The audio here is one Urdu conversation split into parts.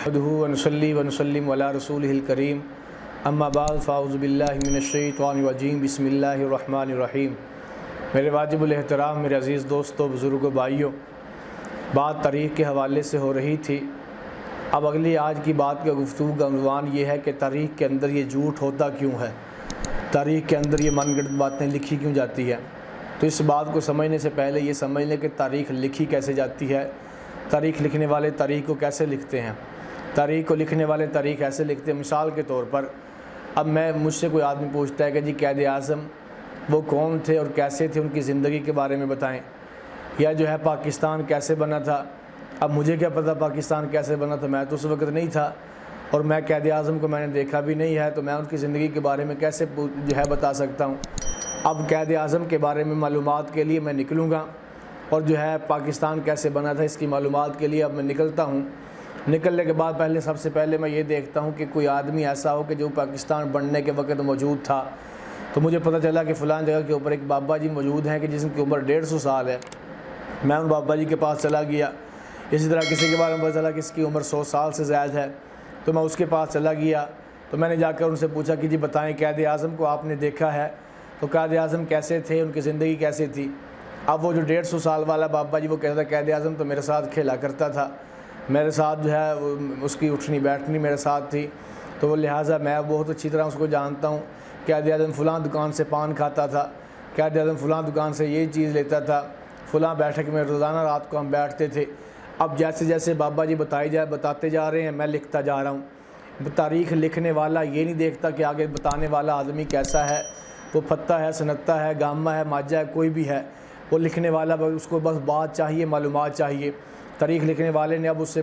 نحمده ونصلي ونسلم علی رسولہ الکریم اما بعد فاعوذ باللہ من الشیطان الرجیم بسم اللہ الرحمن الرحیم۔ میرے واجب الاحترام میرے عزیز دوستوں، بزرگوں، بھائیوں، بات تاریخ کے حوالے سے ہو رہی تھی۔ اب اگلی آج کی بات کا گفتگو کا عنوان یہ ہے کہ تاریخ کے اندر یہ جھوٹ ہوتا کیوں ہے، تاریخ کے اندر یہ من گھڑت باتیں لکھی کیوں جاتی ہے۔ تو اس بات کو سمجھنے سے پہلے یہ سمجھ لیں کہ تاریخ لکھی کیسے جاتی ہے، تاریخ لکھنے والے تاریخ کو کیسے لکھتے ہیں۔ تاریخ کو لکھنے والے تاریخ ایسے لکھتے ہیں، مثال کے طور پر اب مجھ سے کوئی آدمی پوچھتا ہے کہ جی قائد اعظم وہ کون تھے اور کیسے تھے، ان کی زندگی کے بارے میں بتائیں، یا جو ہے پاکستان کیسے بنا تھا۔ اب مجھے کیا پتہ پاکستان کیسے بنا تھا، میں تو اس وقت نہیں تھا اور میں قائد اعظم کو میں نے دیکھا بھی نہیں ہے، تو میں ان کی زندگی کے بارے میں کیسے جو ہے بتا سکتا ہوں۔ اب قائد اعظم کے بارے میں معلومات کے لیے میں نکلوں گا اور جو ہے پاکستان کیسے بنا تھا اس کی معلومات کے لیے اب میں نکلتا ہوں۔ نکلنے کے بعد سب سے پہلے میں یہ دیکھتا ہوں کہ کوئی آدمی ایسا ہو کہ جو پاکستان بننے کے وقت موجود تھا۔ تو مجھے پتہ چلا کہ فلاں جگہ کے اوپر ایک بابا جی موجود ہیں کہ جس کی عمر 150 سال ہے۔ میں ان بابا جی کے پاس چلا گیا۔ اسی طرح کسی کے بارے میں پتہ چلا کہ اس کی عمر 100 سال سے زائد ہے، تو میں اس کے پاس چلا گیا۔ تو میں نے جا کر ان سے پوچھا کہ جی بتائیں قائد اعظم کو آپ نے دیکھا ہے تو قائد اعظم کیسے تھے، ان کی زندگی کیسے تھی۔ اب وہ جو 150 سال والا بابا جی وہ کہتا تھا قائد اعظم تو میرے ساتھ کھیلا کرتا تھا، میرے ساتھ جو ہے اس کی اٹھنی بیٹھنی میرے ساتھ تھی، تو وہ لہٰذا میں بہت اچھی طرح اس کو جانتا ہوں۔ قائد اعظم فلاں دکان سے پان کھاتا تھا، قائد اعظم فلاں دکان سے یہ چیز لیتا تھا، فلاں بیٹھک میں روزانہ رات کو ہم بیٹھتے تھے۔ اب جیسے جیسے بابا جی بتاتے جا رہے ہیں میں لکھتا جا رہا ہوں۔ تاریخ لکھنے والا یہ نہیں دیکھتا کہ آگے بتانے والا آدمی کیسا ہے، وہ پھتا ہے، سنتا ہے، گاما ہے، ماجا ہے، کوئی بھی ہے، وہ لکھنے والا اس کو بس بات چاہیے، معلومات چاہیے۔ تاریخ لکھنے والے نے اب اس سے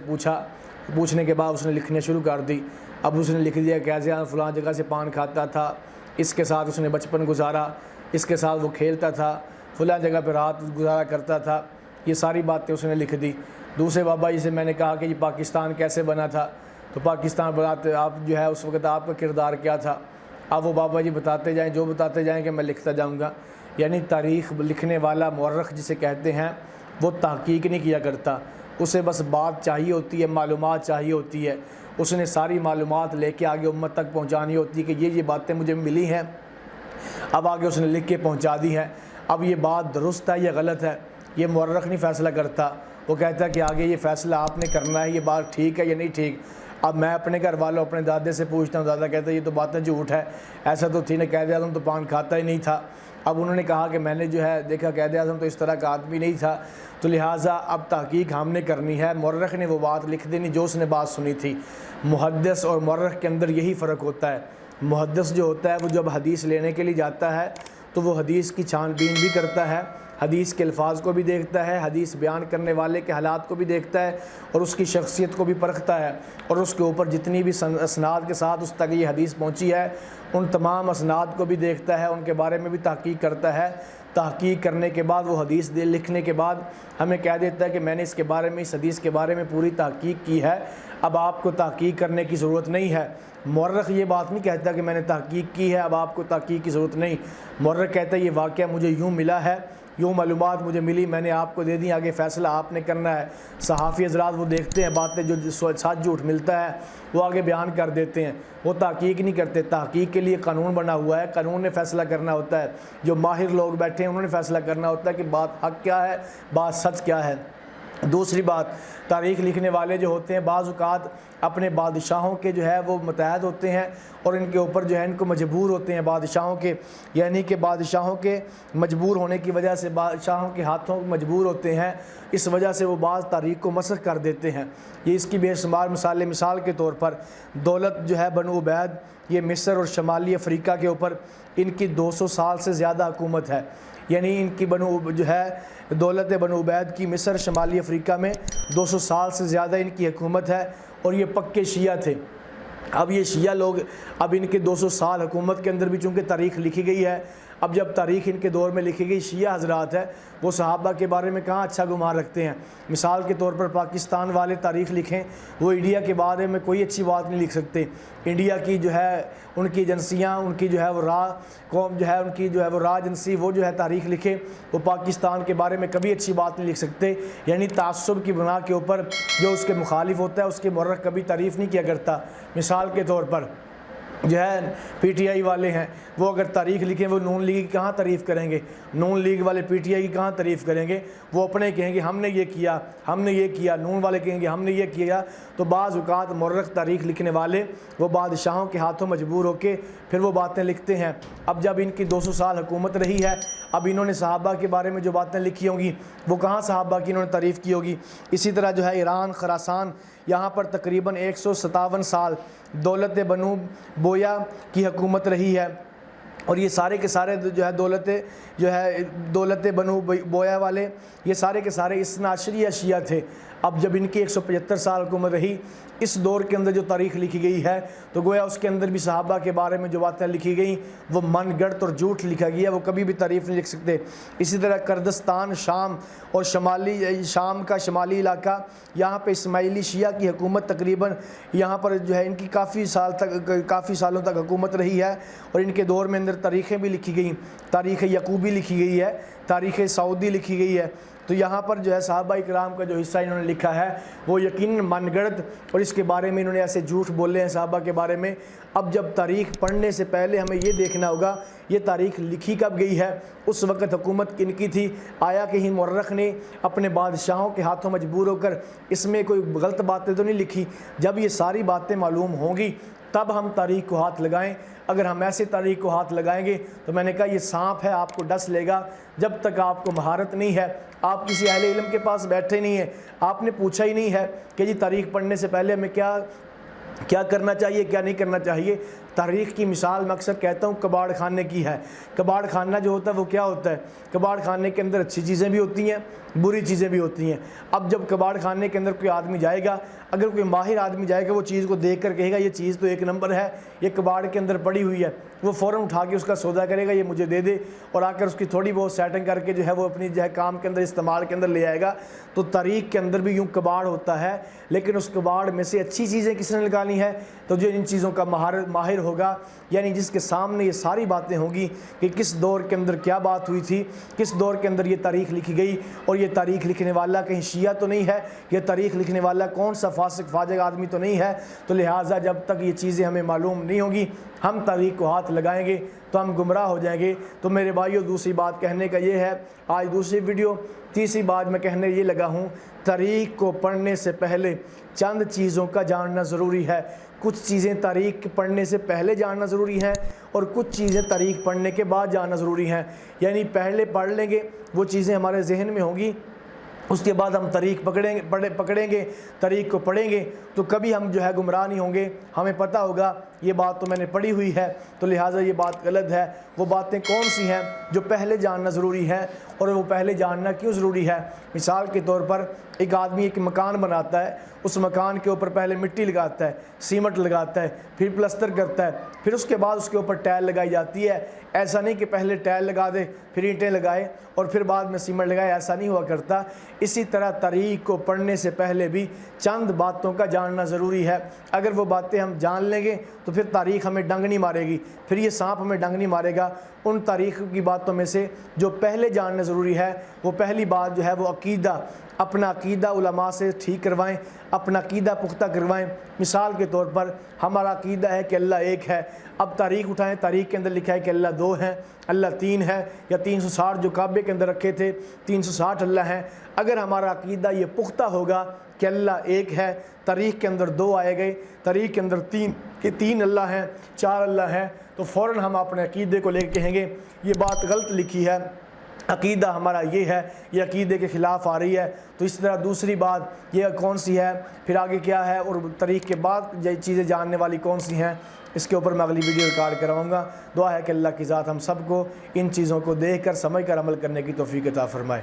پوچھنے کے بعد اس نے لکھنے شروع کر دی۔ اب اس نے لکھ دیا قائد اعظم فلاں جگہ سے پان کھاتا تھا، اس کے ساتھ اس نے بچپن گزارا، اس کے ساتھ وہ کھیلتا تھا، فلاں جگہ پہ رات گزارا کرتا تھا، یہ ساری باتیں اس نے لکھ دی۔ دوسرے بابا جی سے میں نے کہا کہ یہ پاکستان کیسے بنا تھا، تو پاکستان بناتے آپ جو ہے اس وقت آپ کا کردار کیا تھا۔ اب وہ بابا جی بتاتے جائیں، جو بتاتے جائیں کہ میں لکھتا جاؤں گا۔ یعنی تاریخ لکھنے والا مورخ جسے کہتے ہیں وہ تحقیق نہیں کیا کرتا، اسے بس بات چاہیے ہوتی ہے، معلومات چاہیے ہوتی ہے، اس نے ساری معلومات لے کے آگے امت تک پہنچانی ہوتی ہے کہ یہ باتیں مجھے ملی ہیں، اب آگے اس نے لکھ کے پہنچا دی ہے۔ اب یہ بات درست ہے یا غلط ہے یہ مورخ نہیں فیصلہ کرتا، وہ کہتا ہے کہ آگے یہ فیصلہ آپ نے کرنا ہے، یہ بات ٹھیک ہے یا نہیں ٹھیک۔ اب میں اپنے گھر والوں اپنے دادے سے پوچھتا ہوں، دادا کہتا ہے یہ تو باتیں جھوٹ ہے، ایسا تو تھی نہیں، قائد اعظم تو پان کھاتا ہی نہیں تھا۔ اب انہوں نے کہا کہ میں نے جو ہے دیکھا قائد اعظم تو اس طرح کا آدمی نہیں تھا، تو لہٰذا اب تحقیق ہم نے کرنی ہے۔ مورخ نے وہ بات لکھ دینی جو اس نے بات سنی تھی۔ محدث اور مورخ کے اندر یہی فرق ہوتا ہے۔ محدث جو ہوتا ہے وہ جب حدیث لینے کے لیے جاتا ہے تو وہ حدیث کی چھان بین بھی کرتا ہے، حدیث کے الفاظ کو بھی دیکھتا ہے، حدیث بیان کرنے والے کے حالات کو بھی دیکھتا ہے اور اس کی شخصیت کو بھی پرکھتا ہے، اور اس کے اوپر جتنی بھی اسناد کے ساتھ اس تک یہ حدیث پہنچی ہے ان تمام اسناد کو بھی دیکھتا ہے، ان کے بارے میں بھی تحقیق کرتا ہے۔ تحقیق کرنے کے بعد وہ حدیث لکھنے کے بعد ہمیں کہہ دیتا ہے کہ میں نے اس کے بارے میں، اس حدیث کے بارے میں پوری تحقیق کی ہے، اب آپ کو تحقیق کرنے کی ضرورت نہیں ہے۔ مورخ یہ بات نہیں کہتا کہ میں نے تحقیق کی ہے اب آپ کو تحقیق کی ضرورت نہیں۔ مورخ کہتا ہے یہ واقعہ مجھے یوں ملا ہے، یوں معلومات مجھے ملی، میں نے آپ کو دے دی، آگے فیصلہ آپ نے کرنا ہے۔ صحافی حضرات وہ دیکھتے ہیں باتیں جو سچ جھوٹ ملتا ہے وہ آگے بیان کر دیتے ہیں، وہ تحقیق نہیں کرتے۔ تحقیق کے لیے قانون بنا ہوا ہے، قانون نے فیصلہ کرنا ہوتا ہے، جو ماہر لوگ بیٹھے ہیں انہوں نے فیصلہ کرنا ہوتا ہے کہ بات حق کیا ہے، بات سچ کیا ہے۔ دوسری بات، تاریخ لکھنے والے جو ہوتے ہیں بعض اوقات اپنے بادشاہوں کے جو ہے وہ متحد ہوتے ہیں اور ان کے اوپر جو ہے ان کو مجبور ہوتے ہیں بادشاہوں کے، یعنی کہ بادشاہوں کے مجبور ہونے کی وجہ سے بادشاہوں کے ہاتھوں مجبور ہوتے ہیں، اس وجہ سے وہ بعض تاریخ کو مسخ کر دیتے ہیں۔ یہ اس کی بے شمار مثال کے طور پر دولت جو ہے بنو عبید، یہ مصر اور شمالی افریقہ کے اوپر ان کی 200 سال سے زیادہ حکومت ہے، یعنی ان کی جو ہے دولت بنو عبید کی مصر شمالی افریقہ میں 200 سال سے زیادہ ان کی حکومت ہے، اور یہ پکے شیعہ تھے۔ اب یہ شیعہ لوگ اب ان کے 200 سال حکومت کے اندر بھی چونکہ تاریخ لکھی گئی ہے، اب جب تاریخ ان کے دور میں لکھی گئی، شیعہ حضرات ہے وہ صحابہ کے بارے میں کہاں اچھا گمان رکھتے ہیں۔ مثال کے طور پر پاکستان والے تاریخ لکھیں، وہ انڈیا کے بارے میں کوئی اچھی بات نہیں لکھ سکتے۔ انڈیا کی جو ہے ان کی ایجنسیاں، ان کی جو ہے وہ قوم جو ہے ان کی جو ہے وہ ایجنسی، وہ جو ہے تاریخ لکھے، وہ پاکستان کے بارے میں کبھی اچھی بات نہیں لکھ سکتے۔ یعنی تعصب کی بنا کے اوپر جو اس کے مخالف ہوتا ہے اس کے مورخ کبھی تعریف نہیں کیا کرتا۔ مثال کے طور پر جو ہے پی ٹی آئی والے ہیں، وہ اگر تاریخ لکھیں وہ نون لیگ کی کہاں تعریف کریں گے؟ نون لیگ والے پی ٹی آئی کی کہاں تعریف کریں گے؟ وہ اپنے کہیں گے ہم نے یہ کیا، ہم نے یہ کیا، نون والے کہیں گے ہم نے یہ کیا۔ تو بعض اوقات مورخ تاریخ لکھنے والے وہ بادشاہوں کے ہاتھوں مجبور ہو کے پھر وہ باتیں لکھتے ہیں۔ اب جب ان کی 200 سال حکومت رہی ہے، اب انہوں نے صحابہ کے بارے میں جو باتیں لکھی ہوں گی وہ کہاں صحابہ کی انہوں نے تعریف کی ہوگی؟ اسی طرح جو ہے ایران، خراسان، یہاں پر تقریباً 157 سال دولت بنو بویا کی حکومت رہی ہے، اور یہ سارے کے سارے جو ہے دولت بنو بویا والے یہ سارے کے سارے اثنا عشریہ شیعہ تھے۔ اب جب ان کی 175 سال حکومت رہی، اس دور کے اندر جو تاریخ لکھی گئی ہے تو گویا اس کے اندر بھی صحابہ کے بارے میں جو باتیں لکھی گئیں وہ من گڑت اور جھوٹ لکھا گیا، وہ کبھی بھی تعریف نہیں لکھ سکتے۔ اسی طرح کردستان، شام اور شام کا شمالی علاقہ، یہاں پہ اسماعیلی شیعہ کی حکومت تقریباً یہاں پر جو ہے ان کی کافی سالوں تک حکومت رہی ہے، اور ان کے دور میں اندر تاریخیں بھی لکھی گئیں۔ تاریخ یعقوبی لکھی گئی ہے، تاریخ سعودی لکھی گئی ہے۔ تو یہاں پر جو ہے صحابہ اکرام کا جو حصہ انہوں نے لکھا ہے وہ یقیناً من گڑت، اور اس کے بارے میں انہوں نے ایسے جھوٹ بولے ہیں صحابہ کے بارے میں۔ اب جب تاریخ پڑھنے سے پہلے ہمیں یہ دیکھنا ہوگا یہ تاریخ لکھی کب گئی ہے، اس وقت حکومت کن کی تھی، آیا کہیں مورخ نے اپنے بادشاہوں کے ہاتھوں مجبور ہو کر اس میں کوئی غلط باتیں تو نہیں لکھی؟ جب یہ ساری باتیں معلوم ہوں گی تب ہم تاریخ کو ہاتھ لگائیں۔ اگر ہم ایسے تاریخ کو ہاتھ لگائیں گے تو میں نے کہا یہ سانپ ہے، آپ کو ڈس لے گا۔ جب تک آپ کو مہارت نہیں ہے، آپ کسی اہل علم کے پاس بیٹھے نہیں ہیں، آپ نے پوچھا ہی نہیں ہے کہ جی تاریخ پڑھنے سے پہلے ہمیں کیا کرنا چاہیے، کیا نہیں کرنا چاہیے۔ تاریخ کی مثال میں اکثر کہتا ہوں کباڑ خانے کی ہے۔ کباڑ خانہ جو ہوتا ہے وہ کیا ہوتا ہے؟ کباڑ خانے کے اندر اچھی چیزیں بھی ہوتی ہیں، بری چیزیں بھی ہوتی ہیں۔ اب جب کباڑ خانے کے اندر کوئی آدمی جائے گا، اگر کوئی ماہر آدمی جائے گا وہ چیز کو دیکھ کر کہے گا یہ چیز تو ایک نمبر ہے، یہ کباڑ کے اندر پڑی ہوئی ہے، وہ فوراً اٹھا کے اس کا سودا کرے گا، یہ مجھے دے دے، اور آ کر اس کی تھوڑی بہت سیٹنگ کر کے جو ہے وہ اپنی جو ہے کام کے اندر استعمال کے اندر لے آئے گا۔ تو تاریخ کے اندر بھی یوں کباڑ ہوتا ہے، لیکن اس کباڑ میں سے اچھی چیزیں کس نے نکالی ہیں؟ تو جو ان چیزوں کا ماہر ہوگا، یعنی جس کے سامنے یہ ساری باتیں ہوں گی کہ کس دور کے اندر کیا بات ہوئی تھی، کس دور کے اندر یہ تاریخ لکھی گئی، اور یہ تاریخ لکھنے والا کہیں شیعہ تو نہیں ہے، یہ تاریخ لکھنے والا کون سا فاسق فاجر آدمی تو نہیں ہے۔ تو لہٰذا جب تک یہ چیزیں ہمیں معلوم نہیں ہوں گی ہم تاریخ کو ہاتھ لگائیں گے تو ہم گمراہ ہو جائیں گے۔ تو میرے بھائیوں دوسری بات کہنے کا یہ ہے، آج دوسری ویڈیو تیسری بات میں کہنے یہ لگا ہوں، تاریخ کو پڑھنے سے پہلے چند چیزوں کا جاننا ضروری ہے۔ کچھ چیزیں تاریخ پڑھنے سے پہلے جاننا ضروری ہیں اور کچھ چیزیں تاریخ پڑھنے کے بعد جاننا ضروری ہیں۔ یعنی پہلے پڑھ لیں گے وہ چیزیں ہمارے ذہن میں ہوں گی، اس کے بعد ہم تاریخ پکڑیں گے، تاریخ کو پڑھیں گے تو کبھی ہم جو ہے گمراہ نہیں ہوں گے۔ ہمیں پتہ ہوگا یہ بات تو میں نے پڑھی ہوئی ہے، تو لہٰذا یہ بات غلط ہے۔ وہ باتیں کون سی ہیں جو پہلے جاننا ضروری ہے، اور وہ پہلے جاننا کیوں ضروری ہے؟ مثال کے طور پر ایک آدمی ایک مکان بناتا ہے، اس مکان کے اوپر پہلے مٹی لگاتا ہے، سیمنٹ لگاتا ہے، پھر پلستر کرتا ہے، پھر اس کے بعد اس کے اوپر ٹائل لگائی جاتی ہے۔ ایسا نہیں کہ پہلے ٹائل لگا دے، پھر اینٹیں لگائے اور پھر بعد میں سیمنٹ لگائے، ایسا نہیں ہوا کرتا۔ اسی طرح تاریخ کو پڑھنے سے پہلے بھی چند باتوں کا جاننا ضروری ہے۔ اگر وہ باتیں ہم جان لیں گے تو پھر تاریخ ہمیں ڈنگ نہیں مارے گی، پھر یہ سانپ ہمیں ڈنگ نہیں مارے گا۔ ان تاریخ کی باتوں میں سے جو پہلے جاننا ضروری ہے، وہ پہلی بات جو ہے وہ عقیدہ، اپنا عقیدہ علماء سے ٹھیک کروائیں، اپنا عقیدہ پختہ کروائیں۔ مثال کے طور پر ہمارا عقیدہ ہے کہ اللہ ایک ہے، اب تاریخ اٹھائیں، تاریخ کے اندر لکھا ہے کہ اللہ دو ہیں، اللہ تین ہے، یا 360 جو کعبے کے اندر رکھے تھے 360 اللہ ہیں۔ اگر ہمارا عقیدہ یہ پختہ ہوگا کہ اللہ ایک ہے، تاریخ کے اندر دو آئے گئے، تاریخ کے اندر تین اللہ ہیں، 4 اللہ ہیں، تو فوراً ہم اپنے عقیدے کو لے کے کہیں گے یہ بات غلط لکھی ہے، عقیدہ ہمارا یہ ہے، یہ عقیدے کے خلاف آ رہی ہے۔ تو اس طرح دوسری بات یہ کون سی ہے، پھر آگے کیا ہے، اور تاریخ کے بعد یہ چیزیں جاننے والی کون سی ہیں، اس کے اوپر میں اگلی ویڈیو ریکارڈ کرواؤں گا۔ دعا ہے کہ اللہ کی ذات ہم سب کو ان چیزوں کو دیکھ کر سمجھ کر عمل کرنے کی توفیق عطا فرمائے۔